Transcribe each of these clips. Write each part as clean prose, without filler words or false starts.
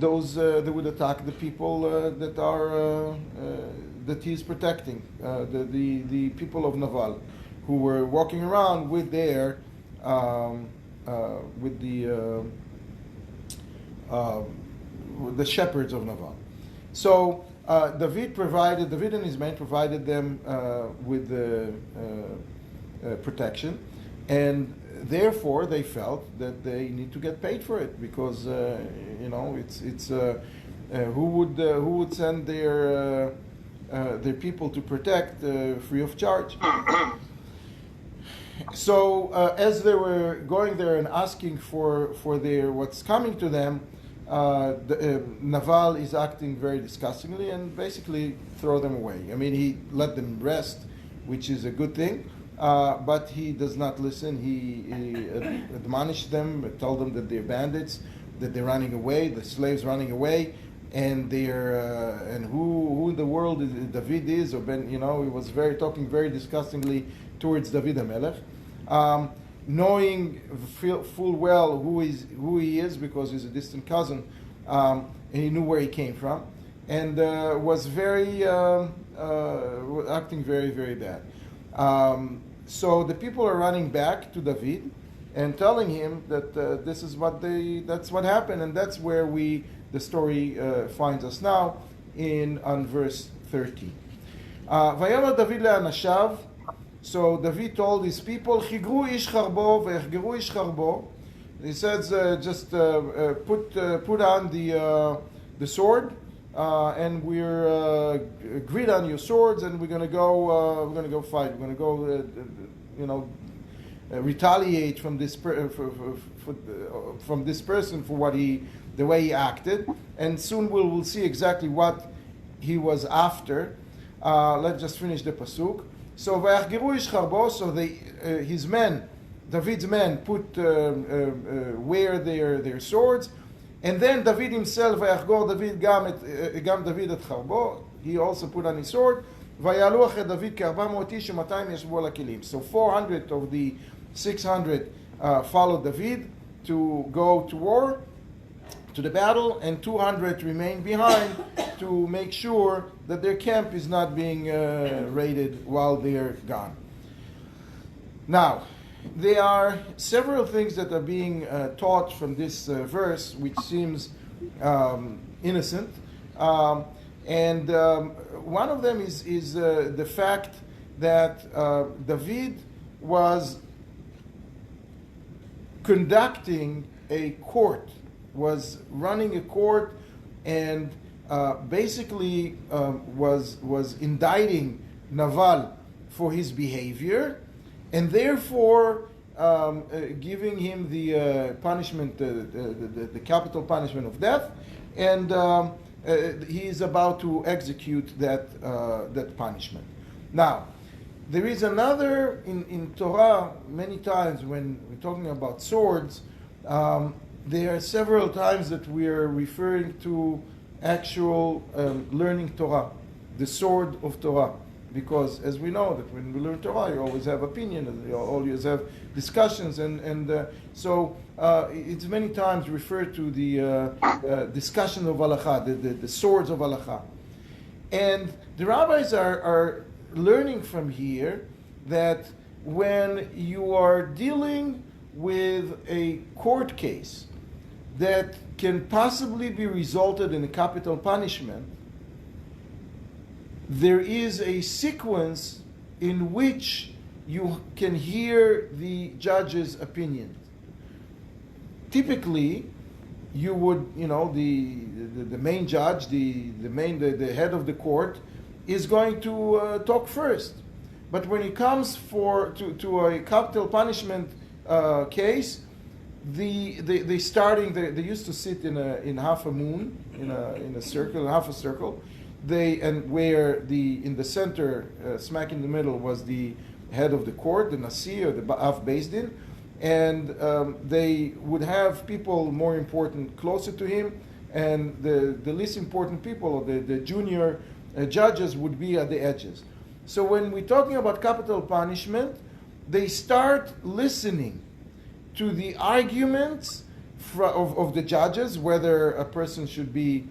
they would attack the people that he's protecting, the people of Naval, who were walking around with their with the shepherds of Naval. So David and his men provided them with protection, and therefore they felt that they need to get paid for it, because it's who would send their people to protect free of charge. So as they were going there and asking for their what's coming to them, Naval is acting very disgustingly and basically throw them away. I mean, he let them rest, which is a good thing, but he does not listen. He admonished them, told them that they're bandits, that they're running away, the slaves running away, and they're and who in the world David is, or he was talking very disgustingly towards David HaMelech, knowing full well who he is, because he's a distant cousin, and he knew where he came from, and was very acting very, very bad. So the people are running back to David and telling him that this is that's what happened, and that's where the story finds us now on verse 30. ויאמר דוד לאנשיו. So David told his people, "Chigru ish charbo ve'echgeru ish charbo." He says, just put on the sword, and we're agreed on your swords, and we're going to go fight. We're going to go, retaliate from this from this person for the way he acted, and soon we'll see exactly what he was after. Let's just finish the pasuk. So vayachgeru ish charbo. So his men, David's men, wear their swords, and then David himself, vayachgor David gam David et charbo. He also put on his sword. Vayalu achet David ke400 ish u'matayim yashvu al hakelim. So 400 of the 600 followed David to go to war, to the battle, and 200 remained behind to make sure that their camp is not being raided while they're gone. Now, there are several things that are being taught from this verse, which seems innocent, and one of them is the fact that David was conducting a court, was running a court, and basically was indicting Naval for his behavior, and therefore giving him the punishment, the capital punishment of death, and he is about to execute that punishment. Now, there is another in Torah, many times when we're talking about swords, there are several times that we are referring to actual learning Torah, the sword of Torah, because as we know that when we learn Torah, you always have opinion, and you always have discussions, and so it's many times referred to the discussion of halakha, the swords of halakha. And the rabbis are learning from here that when you are dealing with a court case that can possibly be resulted in a capital punishment, there is a sequence in which you can hear the judge's opinion. Typically, you would, the main judge, the head of the court, is going to talk first. But when it comes to a capital punishment case, they used to sit in half a moon, in a circle, half a circle. Where in the center, smack in the middle, was the head of the court, the Nasi, or the Av Beis Din, and they would have people more important closer to him, and the least important people, or the junior judges, would be at the edges. So when we're talking about capital punishment, they start listening to the arguments of the judges, whether a person should be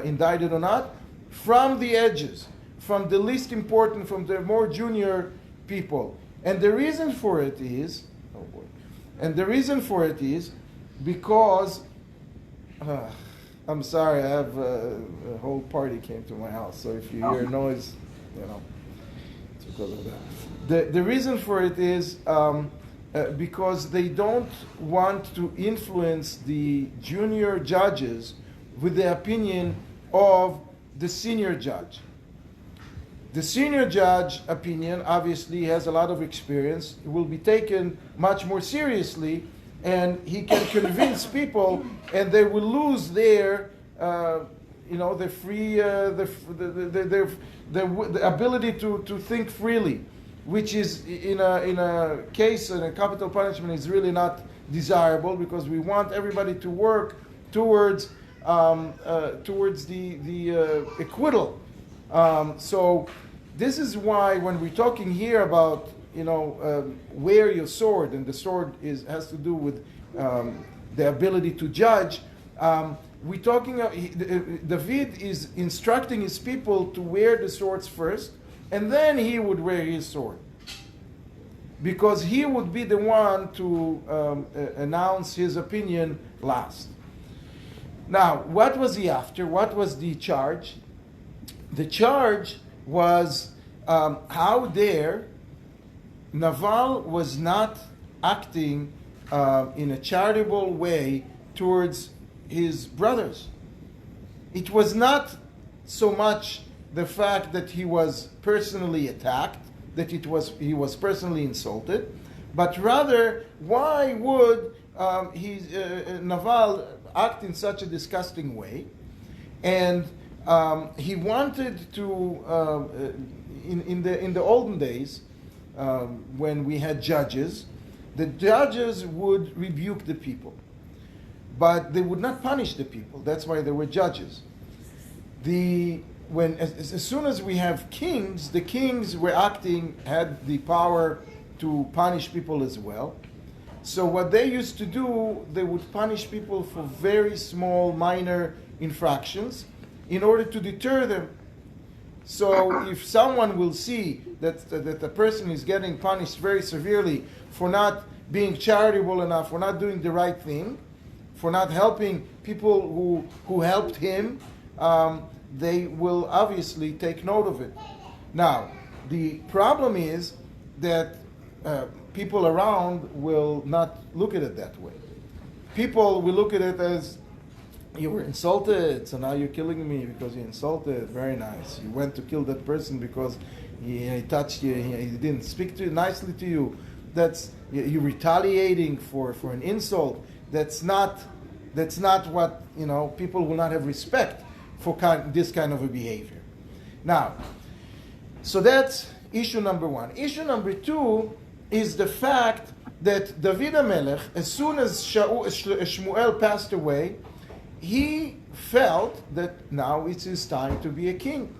indicted or not, from the edges, from the least important, from the more junior people. And the reason for it is, because, I'm sorry, I have a whole party came to my house, so if you hear noise, it's because of that. The reason for it is because they don't want to influence the junior judges with the opinion of the senior judge. The senior judge opinion obviously has a lot of experience, will be taken much more seriously, and he can convince people, and they will lose their, the free, the ability to think freely, which is in a case in a capital punishment is really not desirable, because we want everybody to work towards the acquittal. So this is why when we're talking here about wear your sword, and the sword has to do with the ability to judge. We're talking. David is instructing his people to wear the swords first, and then he would wear his sword, because he would be the one to announce his opinion last. Now, what was he after? What was the charge? The charge was how dare Naval was not acting in a charitable way towards his brothers. It was not so much the fact that he was personally attacked, that he was personally insulted, but rather why would Naval act in such a disgusting way? And he wanted to in the olden days, when we had judges, the judges would rebuke the people, but they would not punish the people. That's why there were judges. As soon as we have kings, the kings had the power to punish people as well. So what they used to do, they would punish people for very small, minor infractions in order to deter them. So if someone will see that the person is getting punished very severely for not being charitable enough, for not doing the right thing, for not helping people who helped him, they will obviously take note of it. Now, the problem is that people around will not look at it that way. People will look at it as, you were insulted, so now you're killing me because you insulted. Very nice. You went to kill that person because he touched you, he didn't speak to you nicely to you. That's you're retaliating for an insult. That's not what people will not have respect for this kind of a behavior. Now, so that's issue number one. Issue number two is the fact that David HaMelech, as soon as Shmuel passed away, he felt that now it's his time to be a king.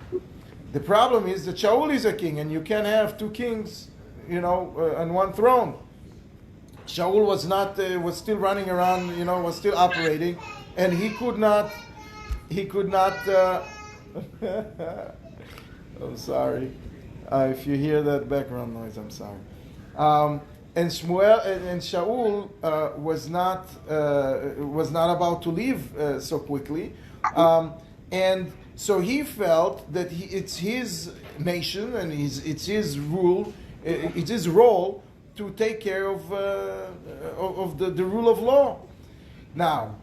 The problem is that Shaul is a king, and you can't have two kings, on one throne. Shaul was still running around, was still operating, and he could not. I'm sorry. If you hear that background noise, I'm sorry. And Shaul was not about to leave so quickly, and so he felt that it's his nation and it's his rule, it's his role to take care of the rule of law. Now,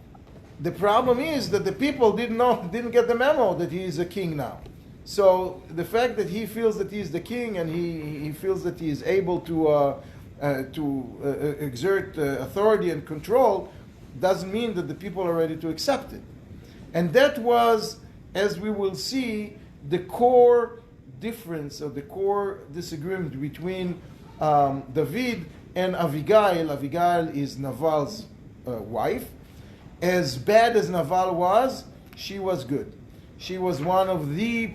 the problem is that the people didn't get the memo that he is a king now. So the fact that he feels that he is the king and he feels that he is able to exert authority and control doesn't mean that the people are ready to accept it. And that was, as we will see, the core difference or the core disagreement between David and Avigail. Avigail is Naval's wife. As bad as Naval was, she was good. She was one of the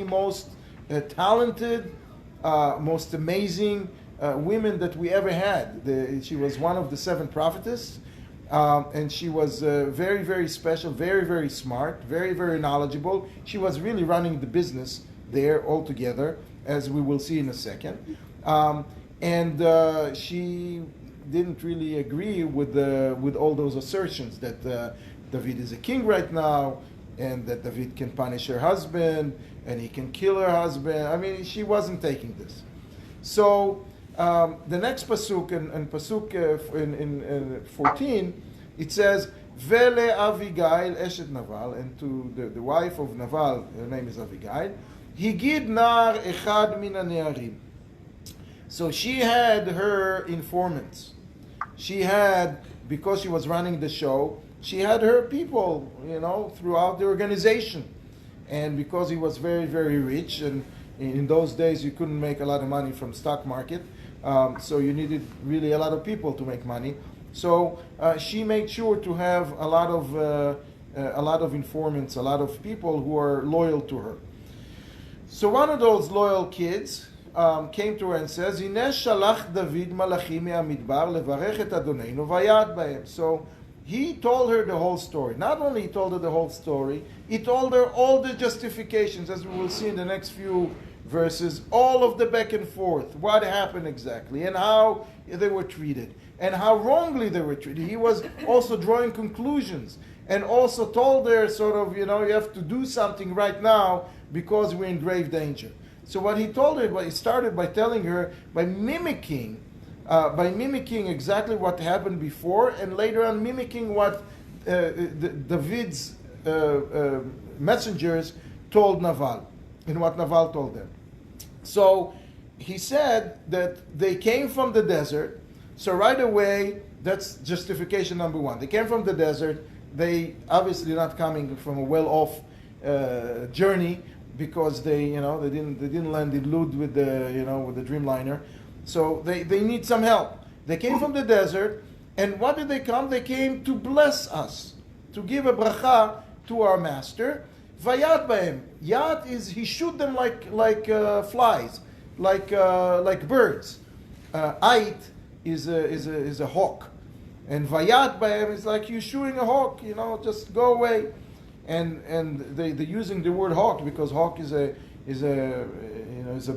most talented, most amazing women that we ever had. She was one of the 7 prophetess, And she was very, very special, very, very smart, very, very knowledgeable. She was really running the business there altogether, as we will see in a second. And she didn't really agree with all those assertions that David is a king right now, and that David can punish her husband, and he can kill her husband. I mean, she wasn't taking this. So the next pasuk, in pasuk in 14, it says, Vele Avigail eshet Naval, and to the wife of Naval, her name is Avigail, Higid nar echad min hane'arim. So she had her informants. She had, because she was running the show, she had her people, throughout the organization. And because he was very, very rich, and in those days you couldn't make a lot of money from stock market, so you needed really a lot of people to make money. So she made sure to have a lot of informants, a lot of people who are loyal to her. So one of those loyal kids came to her and says, Hine shalach David malachim me'amidbar levarech et Adoneinu vayad bahem. So he told her the whole story. Not only he told her the whole story, he told her all the justifications, as we will see in the next few verses, all of the back and forth, what happened exactly, and how they were treated, and how wrongly they were treated. He was also drawing conclusions, and also told her sort of, you have to do something right now because we're in grave danger. So what he told her, he started by telling her, by mimicking exactly what happened before, and later on mimicking what David's messengers told Naval, and what Naval told them. So he said that they came from the desert. So right away, that's justification number one. They came from the desert. They obviously not coming from a well-off journey, because they didn't land in Lud with the Dreamliner. So they need some help. They came from the desert, and what did they come? They came to bless us, to give a bracha to our master. Vayat bahem. Yat is he shoot them like flies, like birds. Ait is a hawk, and vayat bahem is like you shooting a hawk. Just go away. And they're using the word hawk because hawk is a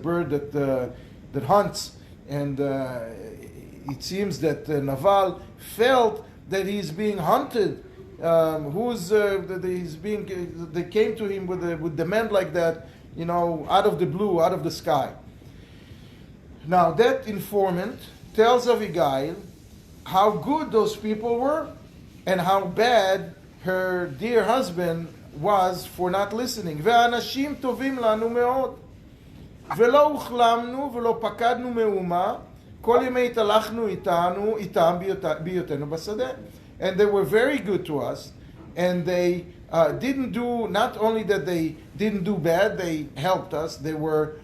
bird that hunts. And it seems that Naval felt that he's being hunted. They came to him with demand like that, out of the blue, out of the sky. Now that informant tells Avigail how good those people were and how bad her dear husband was for not listening. ואנשים טובים לנו מאוד. ולא הוחלמנו ולא פקדנו מאומה, כל ימי התהלכנו איתם בהיותנו בשדה. And they were very good to us, and they didn't do, not only that they didn't do bad, they helped us, they were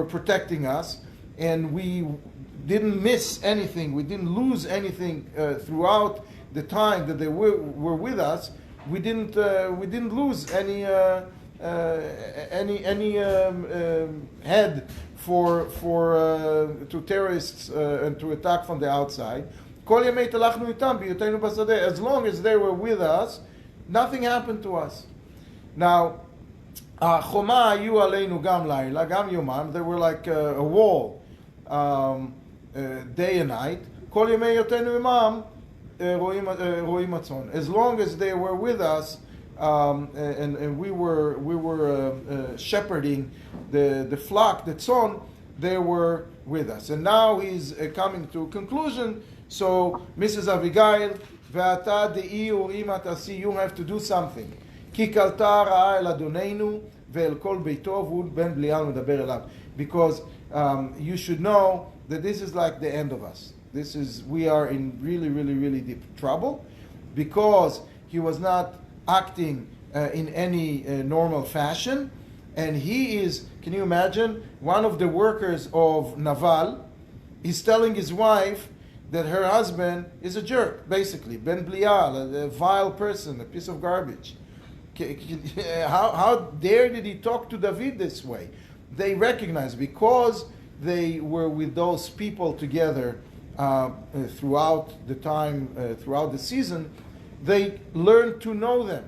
protecting us, and we didn't miss anything, we didn't lose anything throughout the time that they were with us. We didn't lose any head to terrorists and to attack from the outside. As long as they were with us, nothing happened to us. Now, חומה היו עלינו גם לילה, גם יומם. They were like a wall, day and night. כל ימי היותנו עמם רואים הצאן. As long as they were with us, and we were shepherding the flock, the tzon, they were with us. And now he's coming to a conclusion. So, Mrs. Avigail, ואתה דעי וראימה תעשי, you have to do something. כי קלטה רעה אל אדוננו ואל כל ביתו והוא בן בליעל מדבר אליו. Because you should know that this is like the end of us. We are in really, really, really deep trouble, because he was not acting in any normal fashion, and he is, can you imagine, one of the workers of Naval is telling his wife that her husband is a jerk, basically, Ben Blial, a vile person, a piece of garbage. How dare did he talk to David this way? They recognize, because they were with those people together throughout the time, throughout the season, they learned to know them,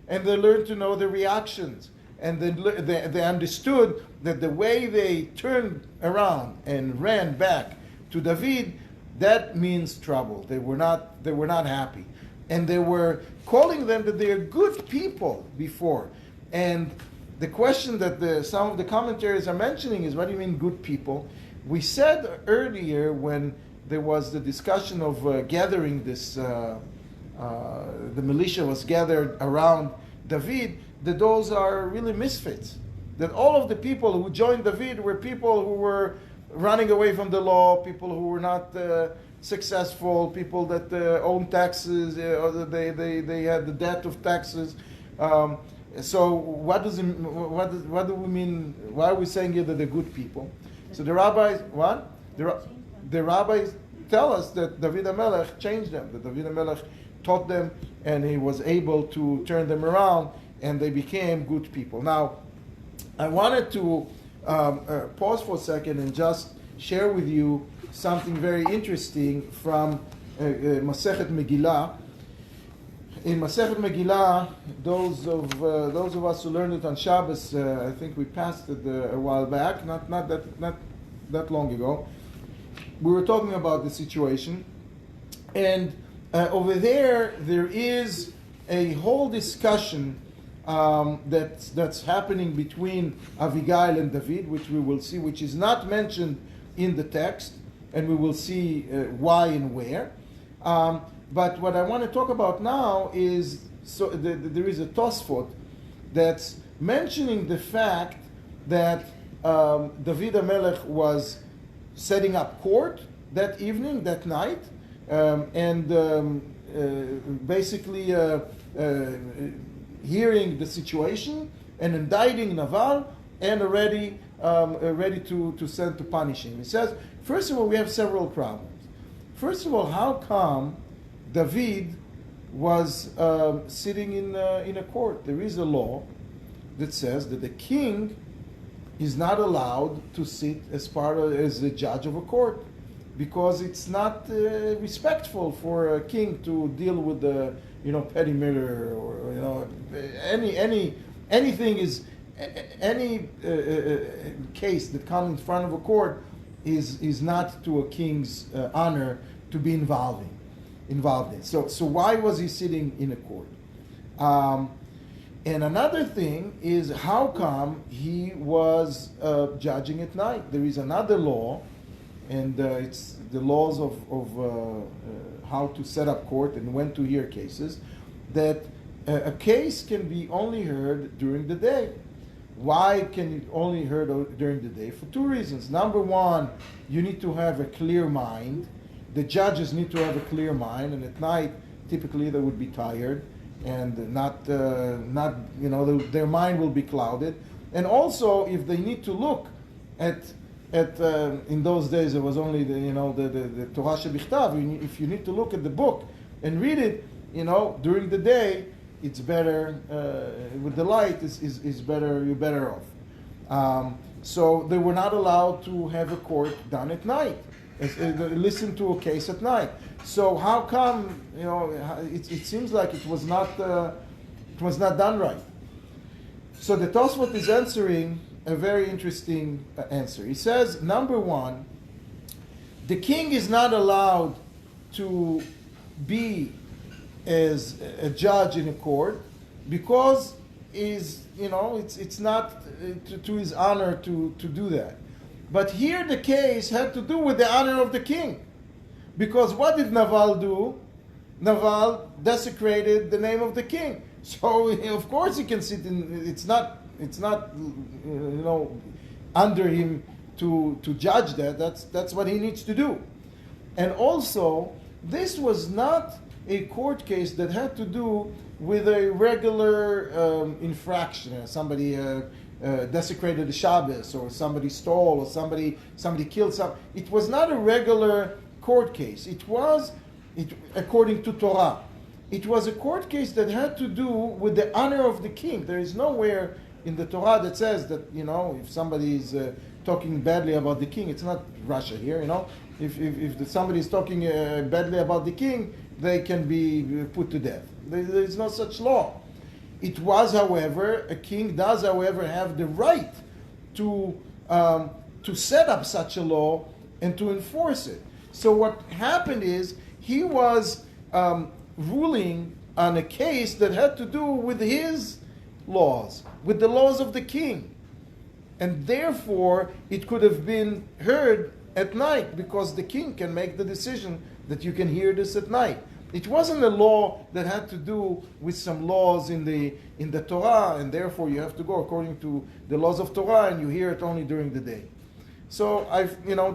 and they learned to know their reactions, and they understood that the way they turned around and ran back to David, that means trouble. They were not happy, and they were calling them that they are good people before. And the question that some of the commentaries are mentioning is, what do you mean good people? We said earlier when there was the discussion of gathering this, the militia was gathered around David, that those are really misfits. That all of the people who joined David were people who were running away from the law, people who were not successful, people that owned taxes, or they had the debt of taxes. So what do we mean? Why are we saying here that they're good people? So the rabbis, what? The rabbis tell us that David HaMelech changed them, that David HaMelech taught them, and he was able to turn them around, and they became good people. Now, I wanted to pause for a second and just share with you something very interesting from Masechet Megillah. In Masechet Megillah, those of us who learned it on Shabbos, I think we passed it a while back, not that long ago. We were talking about the situation, and over there is a whole discussion that's happening between Avigail and David, which we will see, which is not mentioned in the text, and we will see why and where. But what I want to talk about now is, there is a Tosfot that's mentioning the fact that David HaMelech was setting up court that evening, that night, and basically hearing the situation and indicting Naval, and already ready to send to punish him. He says, first of all, we have several problems. First of all, how come David was sitting in a court? There is a law that says that the king is not allowed to sit as a judge of a court, because it's not respectful for a king to deal with the petty murder, or anything is any case that comes in front of a court is not to a king's honor to be involved in. So why was he sitting in a court? And another thing is, how come he was judging at night? There is another law, and it's the laws of how to set up court and when to hear cases, that a case can be only heard during the day. Why can it only heard during the day? For two reasons. Number one, you need to have a clear mind. The judges need to have a clear mind, and at night, typically they would be tired and not their mind will be clouded. And also, if they need to look at in those days it was only the Torah Shebichtav. If you need to look at the book and read it, during the day, it's better with the light is better. You're better off. So they were not allowed to have a court done at night. Listen to a case at night. So how come it seems like it was not done right? So the Tosfot is answering a very interesting answer. He says, number one, the king is not allowed to be as a judge in a court, because it's not to his honor to do that. But here the case had to do with the honor of the king, because what did Naval do? Naval desecrated the name of the king. So of course he can sit in. It's not under him to judge that. That's what he needs to do. And also, this was not a court case that had to do with a regular infraction. Somebody desecrated the Shabbos, or somebody stole, or somebody killed some. It was not a regular court case. It was, according to Torah, it was a court case that had to do with the honor of the king. There is nowhere in the Torah that says that if somebody is talking badly about the king, it's not Russia here. If somebody is talking badly about the king, they can be put to death. There is no such law. It was, however, a king does, however, have the right to set up such a law and to enforce it. So what happened is he was ruling on a case that had to do with his laws, with the laws of the king. And therefore, it could have been heard at night because the king can make the decision that you can hear this at night. It wasn't a law that had to do with some laws in the Torah, and therefore you have to go according to the laws of Torah, and you hear it only during the day. So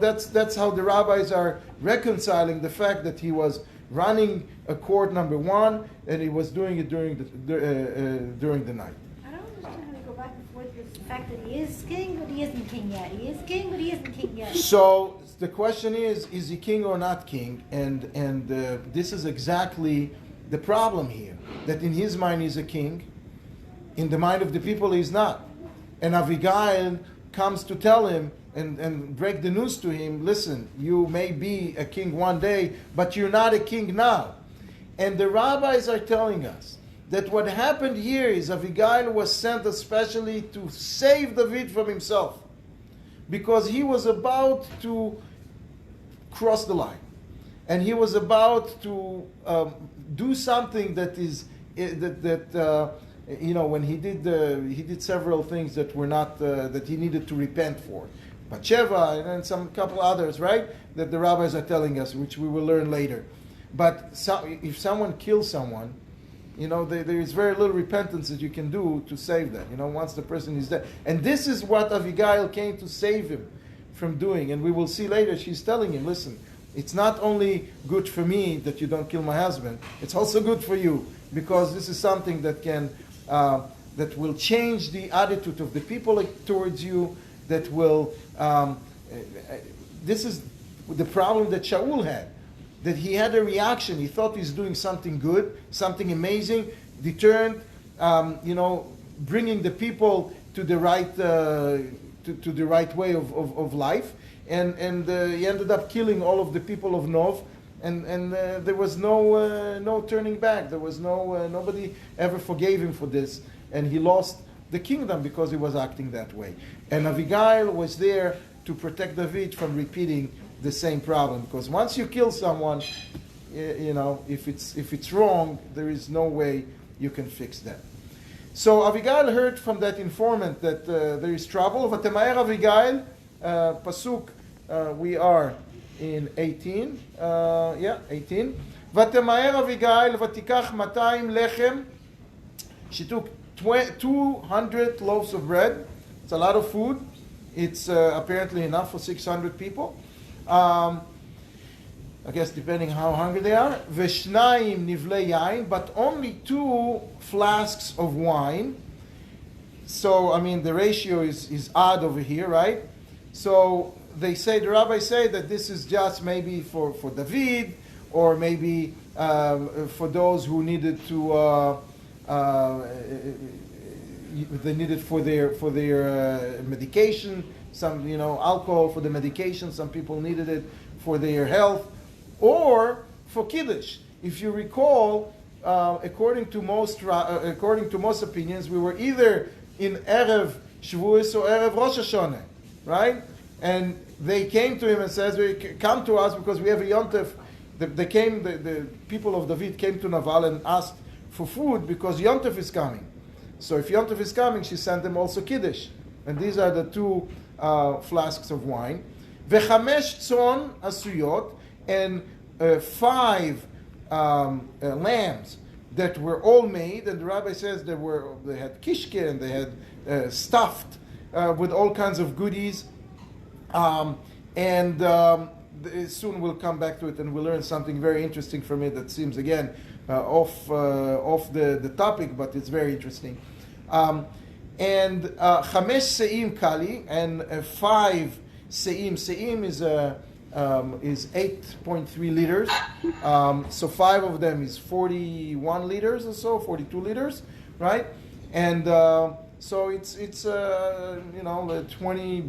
that's how the rabbis are reconciling the fact that he was running a court, number one, and he was doing it during the night. I don't understand how they go back and forth with the fact that he is king, but he isn't king yet. He is king, but he isn't king yet. So the question is he king or not king? And this is exactly the problem here. That in his mind he's a king, in the mind of the people he's not. And Avigail comes to tell him and break the news to him, listen, you may be a king one day, but you're not a king now. And the rabbis are telling us that what happened here is Avigail was sent especially to save David from himself, because he was about to cross the line, and he was about to do something that is when he did several things that were not that he needed to repent for, Bathsheba and some couple others, right? That the rabbis are telling us, which we will learn later. But if someone kills someone, there is very little repentance that you can do to save that. Once the person is dead, and this is what Avigail came to save him from doing. And we will see later. She's telling him, listen, it's not only good for me that you don't kill my husband. It's also good for you, because this is something that that will change the attitude of the people towards you. That will. This is the problem that Shaul had. That he had a reaction. He thought he's doing something good, something amazing, deterrent, bringing the people to the right to the right way of life, and he ended up killing all of the people of Nov, and there was no turning back. There was nobody ever forgave him for this, and he lost the kingdom because he was acting that way. And Avigail was there to protect David from repeating the same problem, because once you kill someone, if it's wrong, there is no way you can fix that. So Avigail heard from that informant that there is trouble. Vatemaer Avigail, pasuk, we are in 18. 18. Vatemaer Avigail vatikach 200 lechem. She took 200 loaves of bread. It's a lot of food. It's apparently enough for 600 people. I guess depending how hungry they are. Veshnayim nivlei yain, but only 2 flasks of wine. So, the ratio is odd over here, right? So, the rabbis say that this is just maybe for David, or maybe for those who needed to, they needed for their medication, some, alcohol for the medication, some people needed it for their health, or for Kiddush. If you recall, according to most opinions, we were either in Erev Shavuos or Erev Rosh Hashanah, right? And they came to him and says, "Come to us because we have a Yontef." The people of David came to Naval and asked for food because Yontef is coming. So if Yontef is coming, she sent them also Kiddush, and these are the 2 flasks of wine. Vechamesh tzon asuyot, and 5 lambs that were all made, and the rabbi says they had kishke, and they had stuffed with all kinds of goodies, soon we'll come back to it and we'll learn something very interesting from it that seems again off the topic, but it's very interesting. And chamesh se'im kali, and 5 se'im. Se'im is 8.3 liters. So 5 of them is 41 liters or so, 42 liters, right? And so it's 20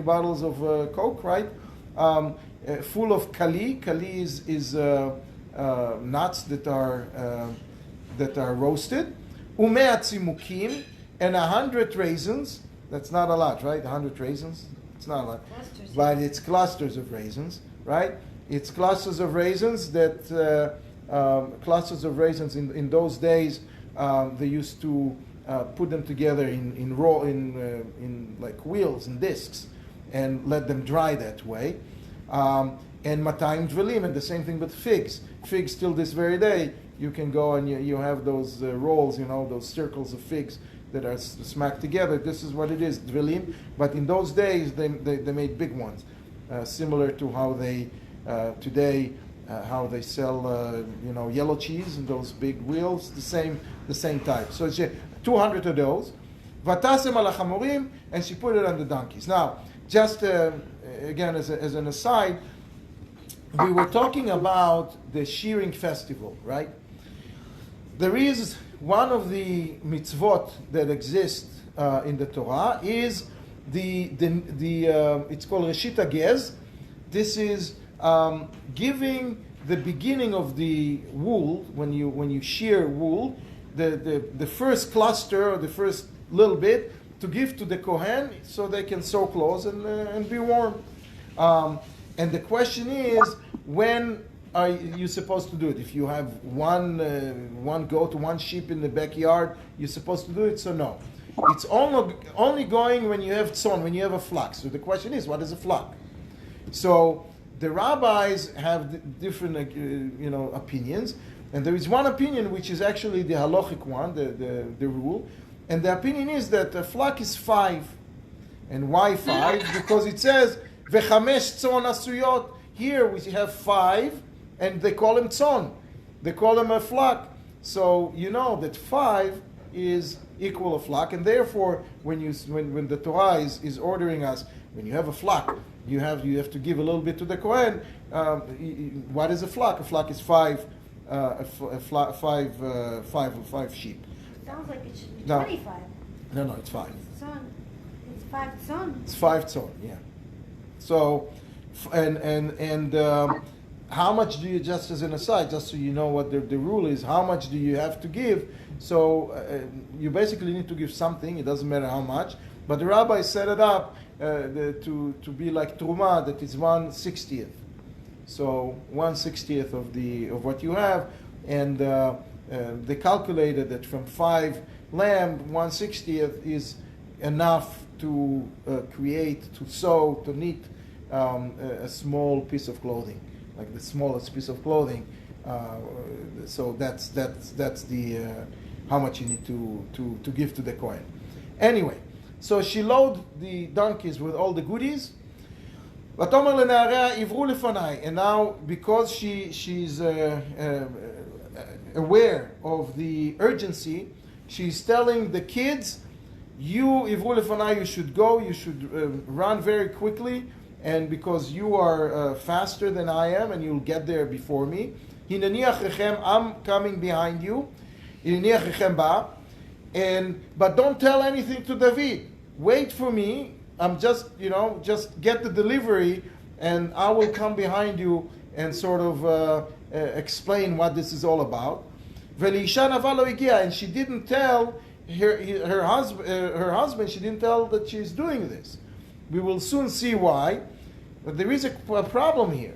bottles of Coke, right? full of kali. Kali is nuts that are roasted. Umea tzimukim, and 100 raisins. That's not a lot, right? 100 raisins. It's not a lot, but it's clusters of raisins, right? It's clusters of raisins that clusters of raisins in those days they used to put them together in like wheels and discs and let them dry that way. And 200 dvelim, and the same thing with figs. Figs till this very day, you can go and you have those rolls, those circles of figs that are smacked together. This is what it is, dvelim. But in those days, they made big ones, similar to how they today how they sell yellow cheese and those big wheels. The same type. So it's 200 of those. Vatasem al hamorim, and she put it on the donkeys. Now, just again as an aside, we were talking about the shearing festival, right? There is one of the mitzvot that exist in the Torah is the it's called Reshit Hagez. This is giving the beginning of the wool when you shear wool, the first cluster or the first little bit to give to the Kohen so they can sew clothes and be warm. And the question is, when are you supposed to do it? If you have one goat, one sheep in the backyard, you're supposed to do it, so no. It's only going when you have tzon, when you have a flock. So the question is, what is a flock? So the rabbis have different opinions, and there is one opinion which is actually the halachic one, the rule, and the opinion is that a flock is 5. And why 5? Because it says, V'chamesh tzon asuyot. Here we have 5, and they call him tzon. They call him a flock. So you know that 5 is equal a flock, and therefore when the Torah is ordering us, when you have a flock, you have to give a little bit to the Kohen. What is a flock? A flock is 5 sheep. Sounds like it should be No. 25. No, it's 5. It's 5 tzon. It's 5 tzon, yeah. So, and how much do you, just as an aside, just so you know what the rule is, how much do you have to give? So you basically need to give something. It doesn't matter how much. But the rabbi set it up to be like truma, that is 1/60th. So 1/60th of what you have, and they calculated that from 5 lamb, 1/60th is enough to create, to sew, to knit a small piece of clothing, like the smallest piece of clothing. So that's the how much you need to give to the Kohen. Anyway, so she loaded the donkeys with all the goodies. And now, because she's aware of the urgency, she's telling the kids, you should go, you should run very quickly, and because you are faster than I am, and you'll get there before me. I'm coming behind you. But don't tell anything to David. Wait for me. I'm just get the delivery, and I will come behind you and sort of explain what this is all about. And she didn't tell her husband. She didn't tell that she's doing this. We will soon see why. But there is a problem here.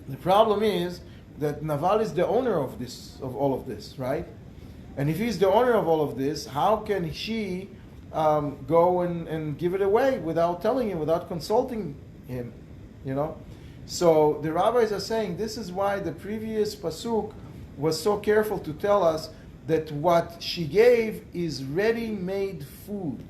The problem is that Naval is the owner of all of this, right? And if he's the owner of all of this, how can she go and give it away without telling him, without consulting him? So the rabbis are saying this is why the previous pasuk was so careful to tell us that what she gave is ready-made food.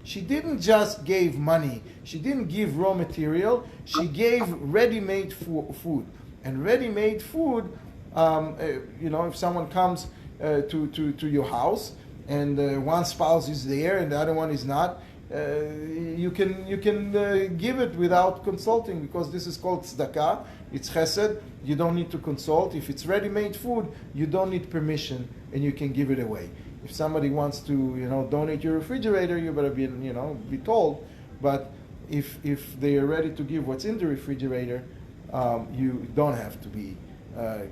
She didn't just give money. She didn't give raw material. She gave ready-made food. And ready-made food, if someone comes to your house and one spouse is there and the other one is not, you can give it without consulting, because this is called tzedakah. It's chesed. You don't need to consult. If it's ready-made food, you don't need permission, and you can give it away. If somebody wants to, donate your refrigerator, you better be told. But if they are ready to give what's in the refrigerator, you don't have to be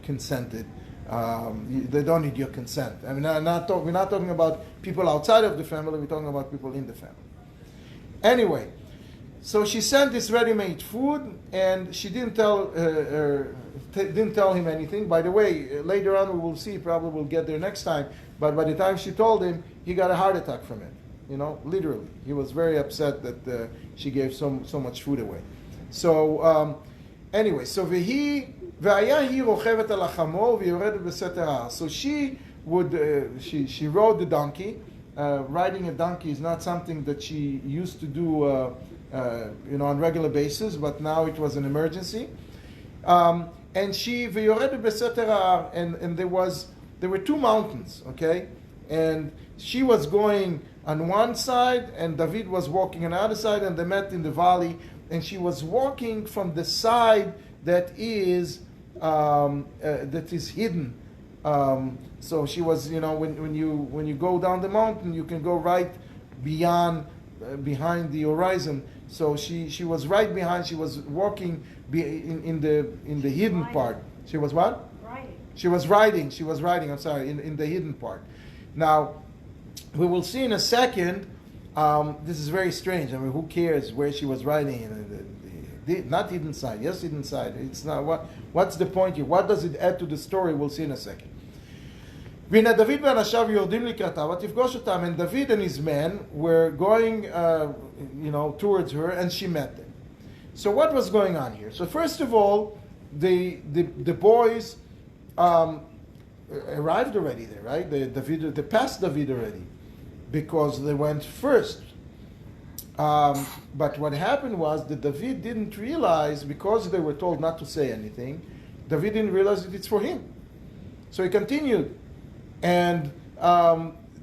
consented. They don't need your consent. I mean, we're not talking about people outside of the family. We're talking about people in the family. Anyway, so she sent this ready-made food, and she didn't tell him anything. By the way, later on we will see. Probably we'll get there next time. But by the time she told him, he got a heart attack from it. Literally, he was very upset that she gave so much food away. So anyway, so והיה היא רוכבת על החמור ויורדת בסתר ההר. So she rode the donkey. Riding a donkey is not something that she used to do on regular basis, but now it was an emergency. And she ויורדת בסתר ההר, and there were two mountains, okay? And she was going on one side, and David was walking on the other side, and they met in the valley. And she was walking from the side that is hidden. So she was, when you go down the mountain, you can go right behind the horizon. So she was right behind. She was walking in the hidden part. She was what? Riding. She was riding. I'm sorry, in the hidden part. Now, we will see in a second. This is very strange. I mean, who cares where she was riding? Not hidden side. Yes, hidden side. It's not. What's the point here? What does it add to the story? We'll see in a second. והנה דוד ואנשיו יורדים לקראתה ותפגוש אותם, and David and his men were going, towards her, and she met them. So what was going on here? So first of all, the boys arrived already there, right? They passed David already, because they went first. But what happened was that David didn't realize, because they were told not to say anything, David didn't realize that it's for him. So he continued. And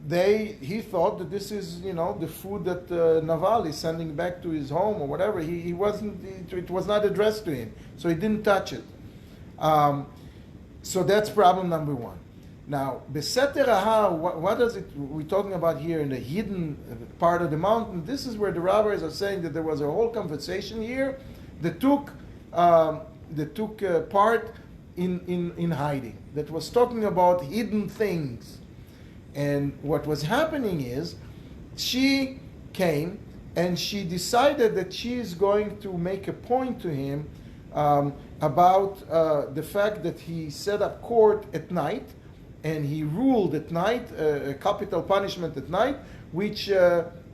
he thought that this is, the food that Naval is sending back to his home or whatever. He wasn't, it was not addressed to him. So he didn't touch it. So that's problem number one. Now, Beseter Ahar, what does it, we're talking about here in the hidden part of the mountain. This is where the rabbis are saying that there was a whole conversation here that took part in hiding, that was talking about hidden things. And what was happening is, she came and she decided that she is going to make a point to him about the fact that he set up court at night, and he ruled at night, a capital punishment at night, which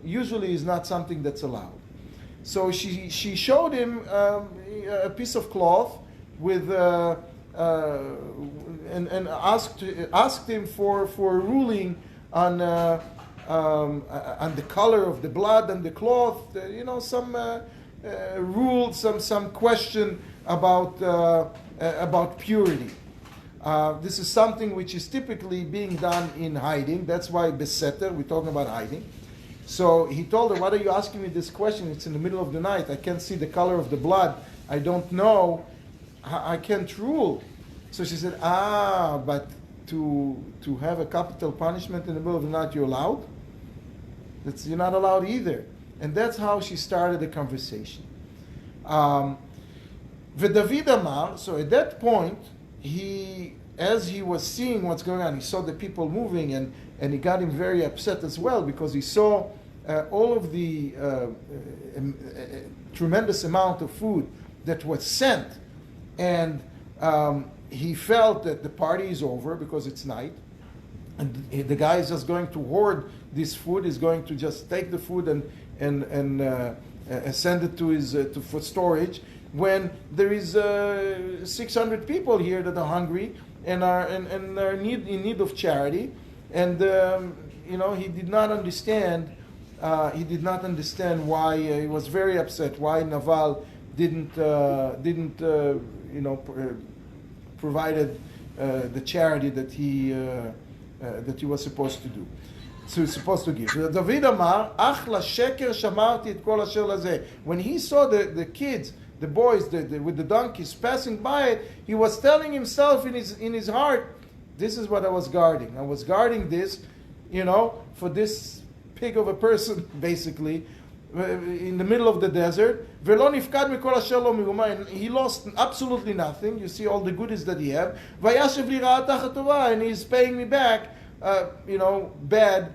usually is not something that's allowed. So she showed him a piece of cloth with and asked him for a ruling on the color of the blood and the cloth, some rule, some question about purity. This is something which is typically being done in hiding. That's why beseter, we're talking about hiding. So he told her, "Why are you asking me this question? It's in the middle of the night. I can't see the color of the blood. I don't know. I can't rule." So she said, but to have a capital punishment in the middle of the night, you're allowed? You're not allowed either. And that's how she started the conversation. V'David Amar, so at that point, as he was seeing what's going on, he saw the people moving, and it got him very upset as well, because he saw all of the tremendous amount of food that was sent, and he felt that the party is over because it's night, and the guy is just going to hoard this food. He's going to just take the food and send it to for storage, when there is 600 people here that are hungry and are in need of charity. And he did not understand. He did not understand why he was very upset. Why Naval didn't provided the charity that he was supposed to do. So he's supposed to give. David Amar, Ach sheker shamarti et kol asher lazeh. When he saw the kids, the boys with the donkeys passing by it, he was telling himself in his heart, this is what I was guarding. I was guarding this, for this pig of a person, basically, in the middle of the desert. ולא נפקד מכל אשר לו מאומה. He lost absolutely nothing. You see all the goodies that he had. וישב לי רעה תחת טובה, and he's paying me back, bad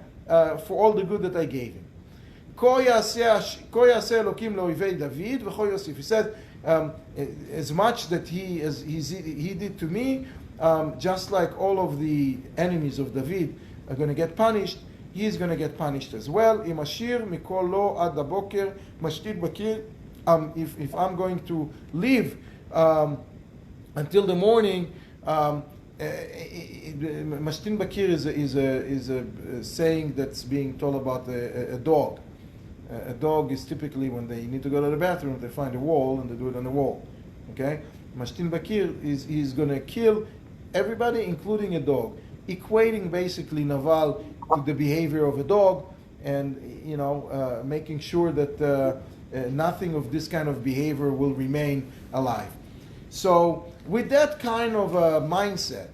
for all the good that I gave him. כה יעשה אלוקים לאויבי דוד וכה יוסיף. He said, as much that he did to me, just like all of the enemies of David are going to get punished, he's going to get punished as well. אם אשיר מכל לו עד הבוקר משתית בקיר. If I'm going to live until the morning, Mashtin Bakir is a saying that's being told about a dog. A dog is typically when they need to go to the bathroom, they find a wall and they do it on the wall. Okay? Mashtin Bakir is going to kill everybody, including a dog, equating basically Naval to the behavior of a dog, and making sure that nothing of this kind of behavior will remain alive. So with that kind of mindset,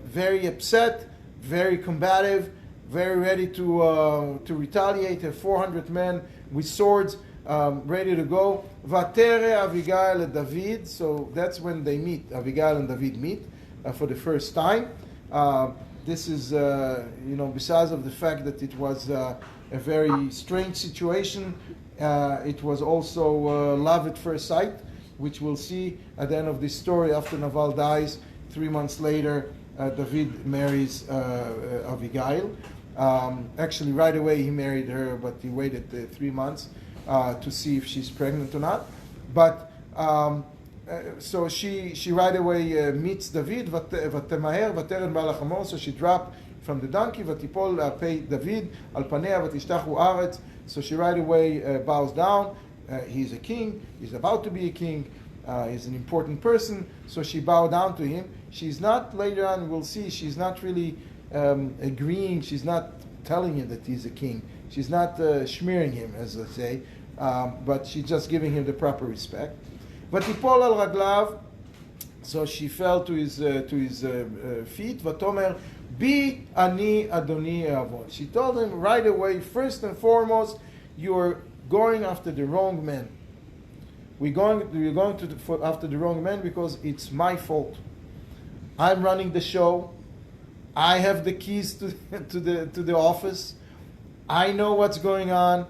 very upset, very combative, very ready to retaliate, have 400 men with swords ready to go. Vatere Avigail and David. So that's when they meet. Avigail and David meet for the first time. This is, besides of the fact that it was a very strange situation, it was also love at first sight, which we'll see at the end of this story. After Naval dies, 3 months later, David marries Avigail. Actually, right away he married her, but he waited 3 months to see if she's pregnant or not. But so she right away meets David. ותמהר ותרד בעל החמור. So she dropped from the donkey. ותיפול פי דוד על פניה ותשתחו ארץ. So she right away bows down. He's a king. He's about to be a king. He's an important person. So she bowed down to him. She's not, later on we'll see, she's not really agreeing. She's not telling him that he's a king. She's not smearing him, as they say. But she's just giving him the proper respect. ותיפול על רגליו. So she fell to his feet. ותאמר בי אני אדוני אעבוד. She told him right away, first and foremost, you're going after the wrong man. We're going after the wrong man because it's my fault. I'm running the show. I have the keys to the office. I know what's going on.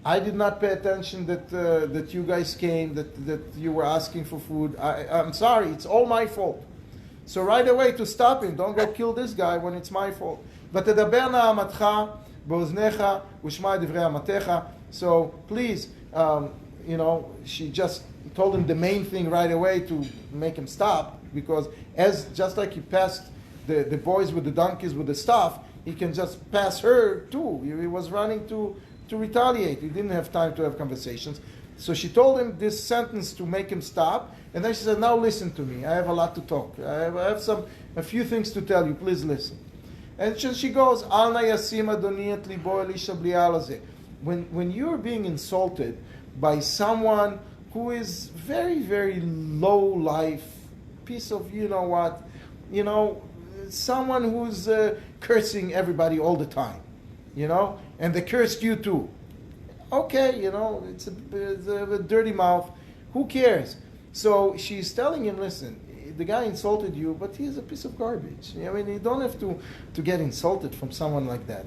I did not pay attention that you guys came, that you were asking for food. I'm sorry, it's all my fault. So right away to stop him, don't go kill this guy when it's my fault. ותדבר נעמתך באוזניך ושמע דברי אמתך. So please, she just told him the main thing right away to make him stop, because just like he passed the boys with the donkeys with the staff, he can just pass her too. He was running to retaliate. He didn't have time to have conversations. So she told him this sentence to make him stop, and then she said, now listen to me. I have a lot to talk. I have a few things to tell you. Please listen. And she goes, Al na yasim adoni et libo el ish bli alaze. When you're being insulted by someone who is very, very low life, piece of someone who's cursing everybody all the time, and they cursed you too. Okay, it's a dirty mouth. Who cares? So she's telling him, listen, the guy insulted you, but he's a piece of garbage. You don't have to get insulted from someone like that.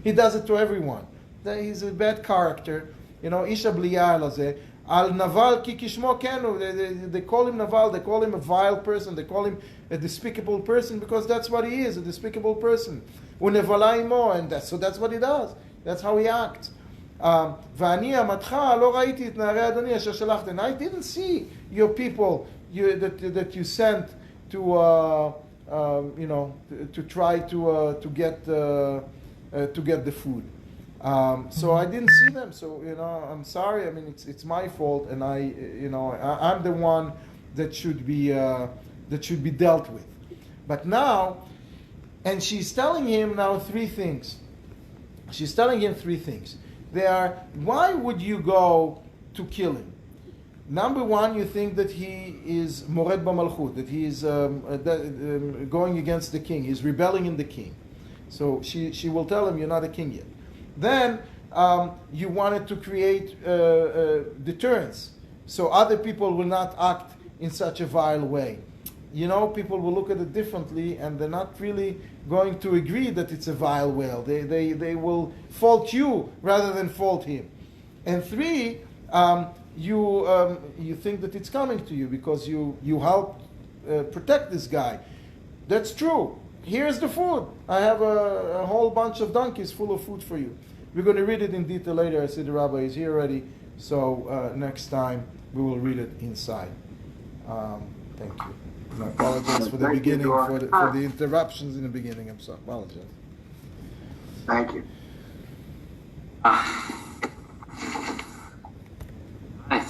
He does it to everyone. He's a bad character. Isha bliya alaze. Al Naval ki kishmo kenu. They call him Naval. They call him a vile person. They call him a despicable person because that's what he is, a despicable person. Unevala imo, and so that's what he does. That's how he acts. ואני עמתך לא ראיתי את נערי אדוני אשר שלחת. And I didn't see your people that you sent to try to get the food. So I didn't see them. So I'm sorry. I mean, it's my fault, and I'm the one that should be dealt with. But now, and she's telling him now 3 things. She's telling him 3 things. They are, why would you go to kill him? Number 1, you think that he is mored b'malchut, that he is going against the king. He's rebelling in the king. So she will tell him, you're not a king yet. Then you wanted to create deterrence, so other people will not act in such a vile way. You know, people will look at it differently, and they're not really going to agree that it's a vile way. They will fault you rather than fault him. And 3, you think that it's coming to you because you helped protect this guy. That's true. Here's the food. I have a whole bunch of donkeys full of food for you. We're going to read it in detail later. I see the rabbi is here already, so next time we will read it inside. Thank you. I apologize for the beginning, for the interruptions in the beginning. I'm sorry. Apologize. Thank you. Right.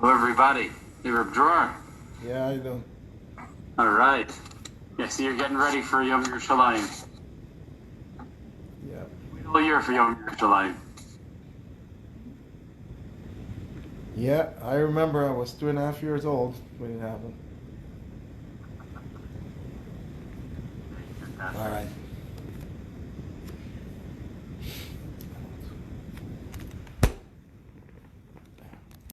Hello, everybody. Hey, Reb Dror. Yeah, I do. All right. Yeah, so you're getting ready for Yom Yerushalayim. Yeah. Wait all year for Yom Yerushalayim. Yeah, I remember I was 2.5 years old when it happened. All right.